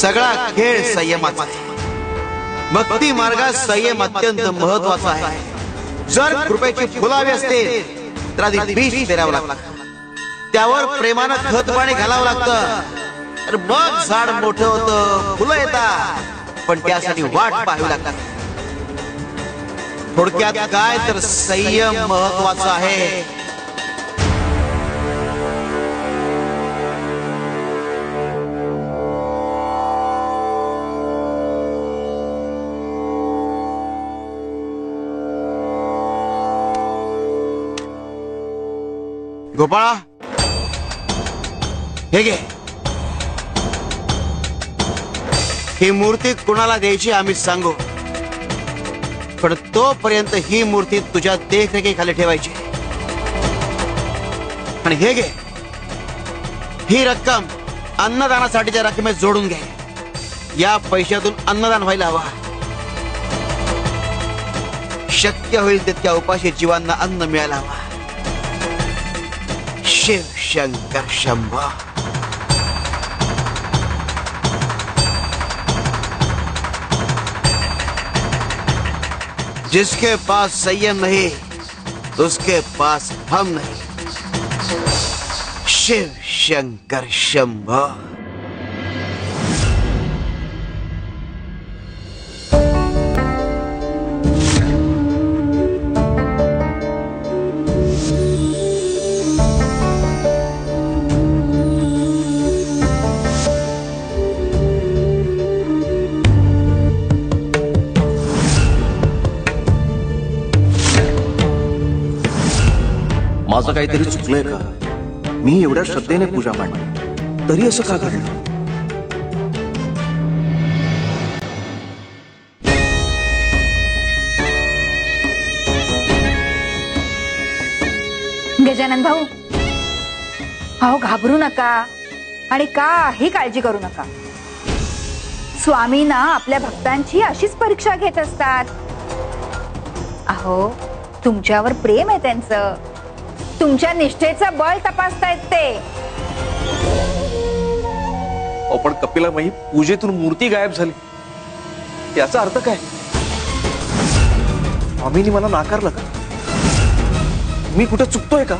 सगळा खेळ संयमाचा आहे. भक्ती मार्गात संयम अत्यंत महत्वाचा आहे. जर कृपेची फुलावी असते तर आधी बीज पेरावं लागतं, त्यावर प्रेमानं खत पाणी घालावं लागतं, तर मग झाड मोठं होतं, फुलं येतात, पण त्यासाठी वाट पाहावी लागतात. थोडक्यात काय तर संयम महत्वाचा आहे. गोपाळा, हे घे. ही मूर्ती कुणाला द्यायची आम्ही सांगू, पण तोपर्यंत ही मूर्ती तुझ्या देखरेखीखाली ठेवायची. आणि हे घे, ही रक्कम अन्नदानासाठीच्या रकमेत जोडून घे. या पैशातून अन्नदान व्हायला हवा. शक्य होईल तितक्या उपाशी जीवांना अन्न मिळायला हवा. शिव शंकर शंभो. जिसके पास संयम नहीं उसके पास हम नहीं. शिव शंकर शंभो. माझं काहीतरी चुकलंय का? मी एवढ्या श्रद्धेने पूजा मांडली तरी असं का घडलं? गजानन भाऊ, अहो घाबरू नका आणि काही काळजी करू नका. स्वामी ना आपल्या भक्तांची अशीच परीक्षा घेत असतात. अहो तुमच्यावर प्रेम आहे त्यांचं, तुमच्या निष्ठेचं बळ तपासतायत ते. पण कपिलाबाई, पूजेतून मूर्ती गायब झाली, याचा अर्थ काय? स्वामींनी मला नाकारलं का? मी कुठे चुकतोय का?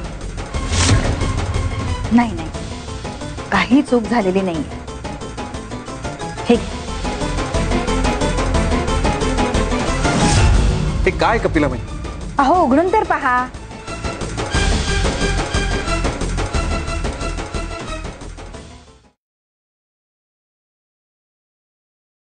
नाही नाही, काही चूक झालेली नाही. हे काय कपिलाबाई? अहो उघडून तर पहा.